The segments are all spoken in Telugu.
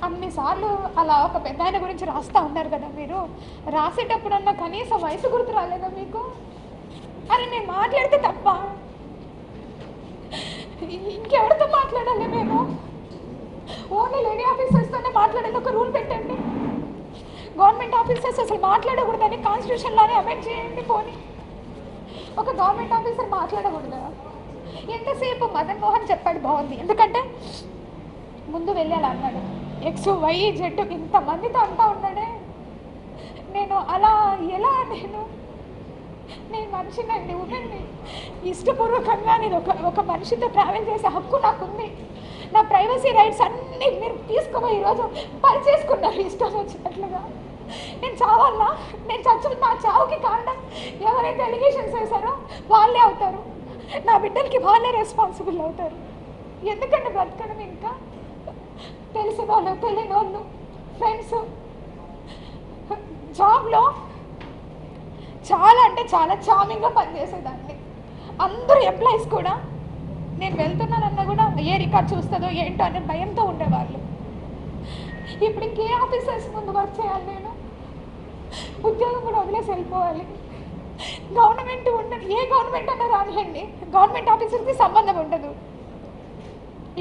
అన్నిసార్లు అలా ఒక పెద్ద ఆయన గురించి రాస్తూ ఉన్నారు కదా మీరు, రాసేటప్పుడన్నా కనీసం వయసు గుర్తు రాలేదా మీకు? అరే నేను మాట్లాడితే తప్ప ఇంకెవరితో మాట్లాడాలి మేము? ఓన్లీ లేడీ ఆఫీసర్స్తోనే మాట్లాడాలి, ఒక రూల్ పెట్టండి. గవర్నమెంట్ ఆఫీసర్స్ అసలు మాట్లాడకూడదని కాన్స్టిట్యూషన్లోనే అమెండ్ చేయండి. పోనీ ఒక గవర్నమెంట్ ఆఫీసర్ మాట్లాడకూడదా? ఎంతసేపు మదన్ మోహన్ చెప్పాడు బాగుంది, ఎందుకంటే ముందు వెళ్ళాలి అన్నాడు. ఎక్స్ వై జెడ్ ఇంతమందితో అంటా ఉన్నాడే. నేను అలా ఎలా నేను మనిషినండి, ఉమెన్ని. ఇష్టపూర్వకంగా నేను ఒక మనిషితో ట్రావెల్ చేసే హక్కు నాకుంది. నా ప్రైవసీ రైట్స్ అన్నీ మీరు తీసుకుపోయి ఈరోజు పరిచేసుకున్నారు ఇష్టం వచ్చినట్లుగా. నేను చావాలా? నేను నా చావుకి కారణం ఎవరైతే ఎలిగేషన్స్ వేశారో వాళ్ళే అవుతారు. నా బిడ్డలకి వాళ్ళే రెస్పాన్సిబుల్ అవుతారు. ఎందుకంటే బ్రతకడం ఇంకా తెలిసిన వాళ్ళు, తెలియని వాళ్ళు, ఫ్రెండ్స్. జాబ్లో చాలా అంటే చాలా చామింగ్గా పనిచేసేదాన్ని. అందరూ ఎంప్లాయీస్ కూడా నేను వెళ్తున్నానన్నా కూడా ఏ రికార్డ్ చూస్తుందో ఏంటో అనే భయంతో ఉండేవాళ్ళు. ఇప్పుడు ఇంకే ఆఫీసర్స్ ముందు వర్క్ చేయాలి, నేను ఉద్యోగం కూడా వదిలేసి వెళ్ళిపోవాలి. గవర్నమెంట్ ఉండదు, ఏ గవర్నమెంట్ అన్నా రానియండి, గవర్నమెంట్ ఆఫీసర్కి సంబంధం ఉండదు.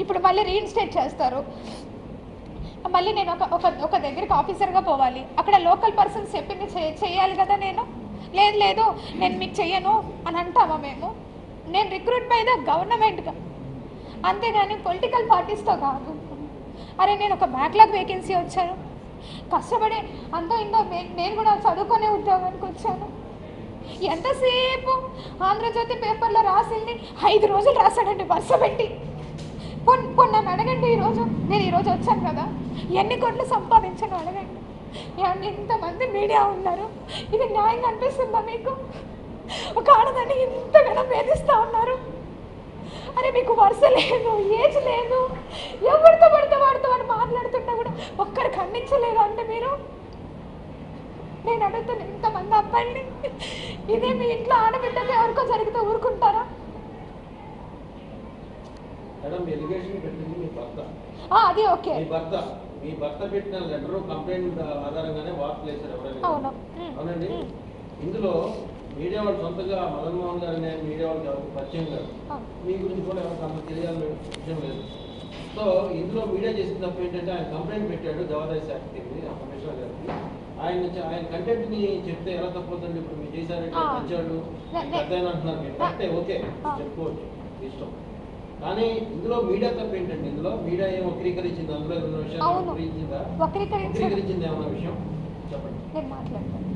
ఇప్పుడు మళ్ళీ రీఇన్స్టేట్ చేస్తారు. మళ్ళీ నేను ఒక దగ్గరికి ఆఫీసర్గా పోవాలి, అక్కడ లోకల్ పర్సన్స్ చెప్పింది చేయాలి కదా. లేదు నేను మీకు చెయ్యను అని అంటామా మేము? నేను రిక్రూట్ బై ద గవర్నమెంట్గా, అంతేగాని పొలిటికల్ పార్టీస్తో కాదు. అరే నేను ఒక బ్యాక్లాగ్ వేకెన్సీ వచ్చాను, కష్టపడి అంతో ఇంతో నేను కూడా చదువుకునే ఉద్యోగానికి వచ్చాను. ఎంతసేపు ఆంధ్రజ్యోతి పేపర్లో రాసింది 5 రోజులు రాశాడండి వరుస పెట్టి. పొన్న అడగండి, నేను ఈరోజు వచ్చాను కదా, ఎన్ని కోట్లు సంపాదించాను అడగండి. ఇంతమంది మీడియా ఉన్నారు, ఇది న్యాయంగా అనిపిస్తుందా మీకు? ఒక ఆడదాన్ని ఇంతగానో వేధిస్తూ ఉన్నారు. అరే మీకు వరుస లేదు, ఏజ్ లేదు, ఎవరితో పడితే వాడితో అని మాట్లాడుతున్నా కూడా ఒక్కరు ఖండించలేదు అంటే మీరు? నేను అడుగుతున్నా, ఇంతమంది అబ్బాయిని ఇదే మీ ఇంట్లో ఆడబిడ్డకి ఎవరికో జరిగితే ఊరుకుంటారా? అది ఓకే. మీ భర్త పెట్టిన లెటర్ కంప్లైంట్ ఆధారంగానే వార్తలు వేశారు ఎవరైనా? అవునండి. ఇందులో మీడియా వాళ్ళు సొంతగా మదన్ మోహన్ గారిని మీడియా వాళ్ళకి ఎవరికి పరిచయం కాదు, మీ గురించి కూడా ఎవరికి అంత తెలియాలని విషయం లేదు. సో ఇందులో మీడియా చేసిన తప్పు ఏంటంటే ఆయన కంప్లైంట్ పెట్టాడు దేవాదాయ శాఖ కమిషనర్ గారికి. ఆయన కంటెంట్ ని చెప్తే ఎలా తప్పవుతుంది? ఇప్పుడు మీరు చేశారంటే వచ్చాడు పెద్ద అంటున్నారు, మీరు కరెక్టే, ఓకే చెప్పుకోవచ్చు ఇష్టం. కానీ ఇందులో మీడియా తప్పు ఏంటండి? ఇందులో మీడియా ఏం వక్రీకరించింది? అందులో ఉన్న విషయాలు వక్రీకరించింది ఏమన్నా విషయం చెప్పండి. నేను మాట్లాడతాను.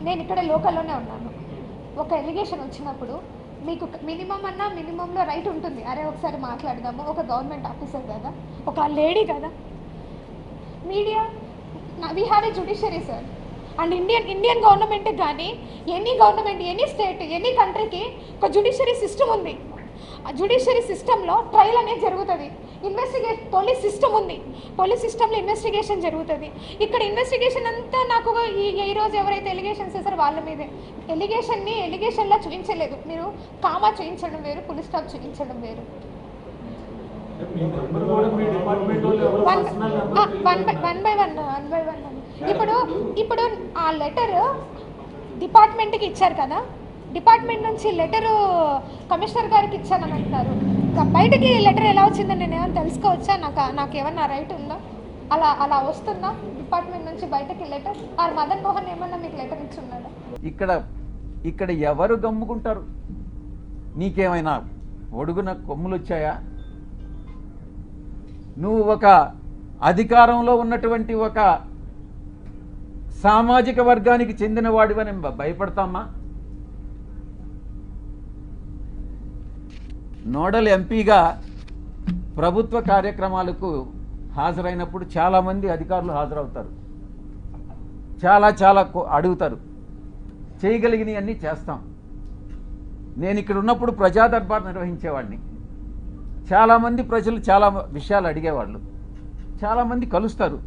నేను ఇక్కడ లోకల్లోనే ఉన్నాను. ఒక ఎలిగేషన్ వచ్చినప్పుడు మీకు మినిమంలో రైట్ ఉంటుంది. అరే ఒకసారి మాట్లాడదాము, ఒక గవర్నమెంట్ ఆఫీసర్ కదా, ఒక లేడీ కదా. Media, we have a judiciary sir. And Indian గవర్నమెంట్కి కానీ any government, any state, any కంట్రీకి ఒక జ్యుడిషియరీ సిస్టమ్ ఉంది. ఆ జ్యుడిషియరీ సిస్టంలో ట్రయల్ అనేది జరుగుతుంది. పోలీస్ సిస్టమ్ ఉంది, పోలీస్ సిస్టంలో ఇన్వెస్టిగేషన్ జరుగుతుంది. ఇక్కడ ఇన్వెస్టిగేషన్ అంతా నాకు ఈరోజు ఎవరైతే ఎలిగేషన్స్ చేశారో వాళ్ళ మీదే. ఎలిగేషన్లా చూపించలేదు మీరు, కామా చూపించడం వేరు, ఫుల్ స్టాప్ చూపించడం వేరు. One by one. ఇప్పుడు ఆ లెటర్ డిపార్ట్మెంట్కి ఇచ్చారు కదా, డిపార్ట్మెంట్ నుంచి లెటరు కమిషనర్ గారికి ఇచ్చానని అంటున్నారు. బయటకి లెటర్ ఎలా వచ్చిందని నేను ఏమైనా తెలుసుకోవచ్చా? నాకు ఏమన్నా రైట్ ఉందా? అలా వస్తుందా డిపార్ట్మెంట్ నుంచి బయటకి లెటర్? ఆర్ మదన్ మోహన్ ఏమన్నా మీకు లెటర్ ఇచ్చున్నాడా? ఇక్కడ ఎవరు గమ్ముకుంటారు? నీకేమైనా ఒడుగున కొమ్ములు వచ్చాయా? నువ్వు ఒక అధికారంలో ఉన్నటువంటి ఒక సామాజిక వర్గానికి చెందిన వాడివని భయపడతామా? నోడల్ ఎంపీగా ప్రభుత్వ కార్యక్రమాలకు హాజరైనప్పుడు చాలామంది అధికారులు హాజరవుతారు, చాలా అడుగుతారు, చేయగలిగినవన్నీ చేస్తాం. నేను ఇక్కడ ఉన్నప్పుడు ప్రజా దర్బార్ నిర్వహించేవాడిని. చాలామంది ప్రజలు చాలా విషయాలు అడిగేవాళ్ళు, చాలామంది కలుస్తారు.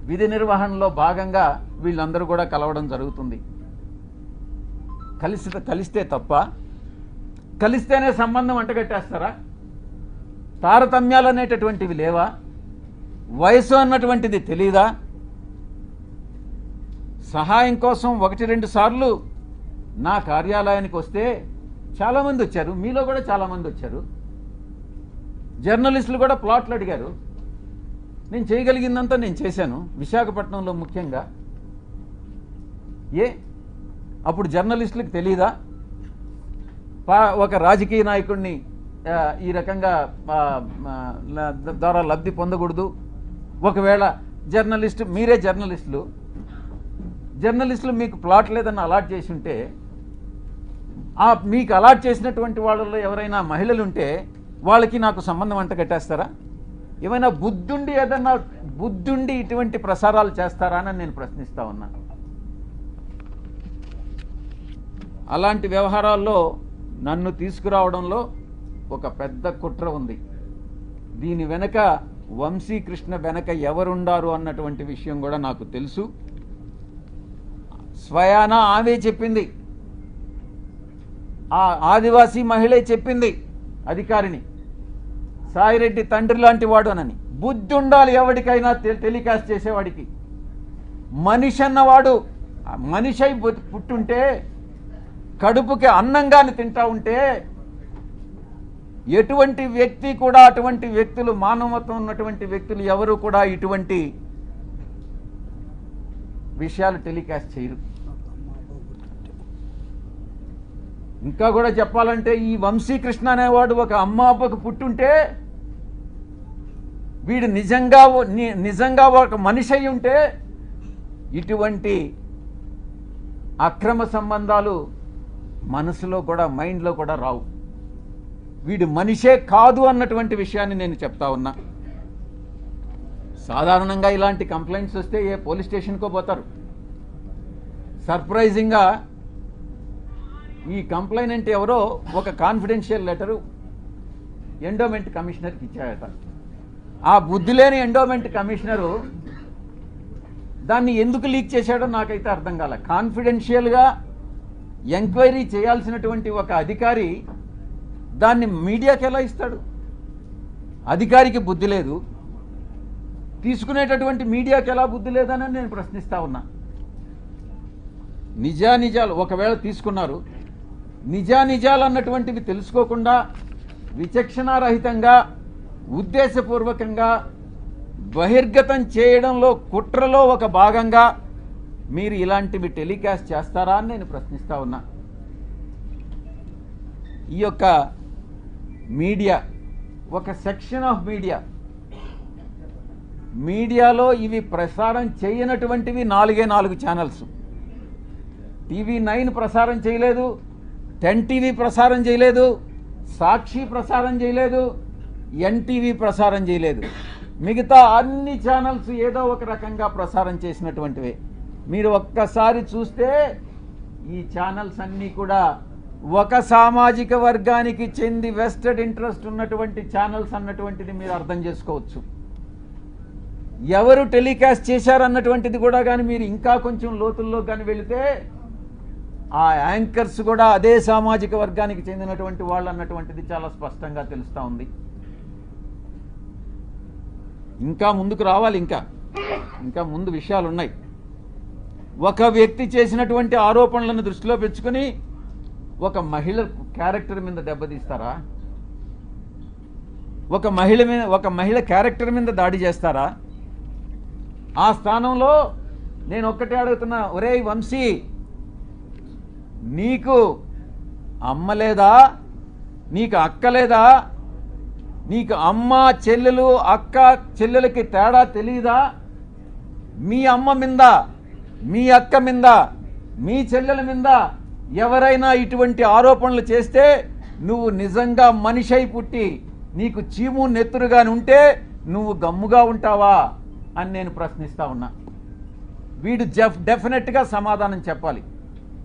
విధి నిర్వహణలో భాగంగా వీళ్ళందరూ కూడా కలవడం జరుగుతుంది. కలిస్తే తప్ప? కలిస్తేనే సంబంధం అంటగట్టేస్తారా? తారతమ్యాలు అనేటటువంటివి లేవా? వయసు అన్నటువంటిది తెలీదా? సహాయం కోసం 1-2 సార్లు నా కార్యాలయానికి వస్తే చాలామంది వచ్చారు, మీలో కూడా చాలామంది వచ్చారు. జర్నలిస్టులు కూడా ప్లాట్లు అడిగారు. నేను చేయగలిగిందంతా నేను చేశాను, విశాఖపట్నంలో ముఖ్యంగా. అప్పుడు జర్నలిస్టులకు తెలీదా? ఒక రాజకీయ నాయకుడిని ఈ రకంగా ద్వారా లబ్ధి పొందకూడదు. ఒకవేళ మీరే జర్నలిస్టులు మీకు ప్లాట్ లేదని అలాట్ చేసి ఉంటే, మీకు అలాట్ చేసినటువంటి వాళ్ళలో ఎవరైనా మహిళలు ఉంటే వాళ్ళకి నాకు సంబంధం అంట కట్టేస్తారా? ఏమైనా బుద్ధుండి ఇటువంటి ప్రసారాలు చేస్తారా అని నేను ప్రశ్నిస్తా ఉన్నా. అలాంటి వ్యవహారాల్లో నన్ను తీసుకురావడంలో ఒక పెద్ద కుట్ర ఉంది. దీని వెనక వంశీకృష్ణ వెనక ఎవరుండారు అన్నటువంటి విషయం కూడా నాకు తెలుసు. స్వయాన ఆమె చెప్పింది, ఆ ఆదివాసీ మహిళే చెప్పింది అధికారిని, సాయిరెడ్డి తండ్రి లాంటి వాడు అనని. బుద్ధి ఉండాలి ఎవరికైనా, టెలికాస్ట్ చేసేవాడికి. మనిషి అన్నవాడు మనిషి అయి పుట్టుంటే, కడుపుకి అన్నంగాని తింటా ఉంటే, ఎటువంటి వ్యక్తి కూడా, అటువంటి వ్యక్తులు, మానవత్వం ఉన్నటువంటి వ్యక్తులు ఎవరు కూడా ఇటువంటి విషయాలు టెలికాస్ట్ చేయరు. ఇంకా కూడా చెప్పాలంటే, ఈ వంశీకృష్ణ అనేవాడు ఒక అమ్మ అబ్బకు పుట్టుంటే, వీడు నిజంగా ఒక మనిషి అయి ఉంటే ఇటువంటి అక్రమ సంబంధాలు మనసులో కూడా, మైండ్లో కూడా రావు. వీడు మనిషే కాదు అన్నటువంటి విషయాన్ని నేను చెప్తా ఉన్నా. సాధారణంగా ఇలాంటి కంప్లైంట్స్ వస్తే ఏ పోలీస్ స్టేషన్కో పోతారు. సర్ప్రైజింగ్గా ఈ కంప్లైనెంట్ ఎవరో ఒక కాన్ఫిడెన్షియల్ లెటరు ఎండోమెంట్ కమిషనర్కి ఇచ్చాడట. ఆ బుద్ధి లేని ఎండోమెంట్ కమిషనరు దాన్ని ఎందుకు లీక్ చేశాడో నాకైతే అర్థం కాలే. కాన్ఫిడెన్షియల్గా ఎంక్వైరీ చేయాల్సినటువంటి ఒక అధికారి దాన్ని మీడియాకి ఎలా ఇస్తాడు? అధికారికి బుద్ధి లేదు, తీసుకునేటటువంటి మీడియాకి ఎలా బుద్ధి లేదని నేను ప్రశ్నిస్తా ఉన్నా. నిజాలు ఒకవేళ తీసుకున్నారు, నిజాలు అన్నటువంటివి తెలుసుకోకుండా విచక్షణారహితంగా ఉద్దేశపూర్వకంగా బహిర్గతం చేయడంలో, కుట్రలో ఒక భాగంగా మీరు ఇలాంటివి టెలికాస్ట్ చేస్తారా అని నేను ప్రశ్నిస్తా ఉన్నా. ఈ యొక్క మీడియా, ఒక సెక్షన్ ఆఫ్ మీడియాలో ఇవి ప్రసారం చేయనటువంటివి 4 ఛానల్స్. TV9 ప్రసారం చేయలేదు, 10 టీవీ ప్రసారం చేయలేదు, సాక్షి ప్రసారం చేయలేదు, NTV ప్రసారం చేయలేదు. మిగతా అన్ని ఛానల్స్ ఏదో ఒక రకంగా ప్రసారం చేసినటువంటివే. మీరు ఒక్కసారి చూస్తే ఈ ఛానల్స్ అన్నీ కూడా ఒక సామాజిక వర్గానికి చెంది వెస్టెడ్ ఇంట్రెస్ట్ ఉన్నటువంటి ఛానల్స్ అన్నటువంటిది మీరు అర్థం చేసుకోవచ్చు. ఎవరు టెలికాస్ట్ చేశారన్నటువంటిది కూడా కానీ మీరు ఇంకా కొంచెం లోతుల్లో కానీ వెళితే ఆ యాంకర్స్ కూడా అదే సామాజిక వర్గానికి చెందినటువంటి వాళ్ళు అన్నటువంటిది చాలా స్పష్టంగా తెలుస్తూ ఉంది. ఇంకా ముందుకు రావాలి, ఇంకా ముందు విషయాలు ఉన్నాయి. ఒక వ్యక్తి చేసినటువంటి ఆరోపణలను దృష్టిలో పెంచుకొని ఒక మహిళ క్యారెక్టర్ మీద దెబ్బతీస్తారా? ఒక మహిళ క్యారెక్టర్ మీద దాడి చేస్తారా? ఆ స్థానంలో నేను ఒక్కటే అడుగుతున్నా, ఒరేయ్ వంశీ, నీకు అమ్మ లేదా? నీకు అక్క లేదా? నీకు అమ్మ చెల్లెలు, అక్క చెల్లెలకి తేడా తెలియదా? మీ అమ్మ మీద, మీ అక్క మీద, మీ చెల్లెల మీద ఎవరైనా ఇటువంటి ఆరోపణలు చేస్తే నువ్వు నిజంగా మనిషి అయి పుట్టి నీకు చీము నెత్తురుగాని ఉంటే నువ్వు గమ్ముగా ఉంటావా అని నేను ప్రశ్నిస్తా ఉన్నా. వీడు డెఫినెట్గా సమాధానం చెప్పాలి.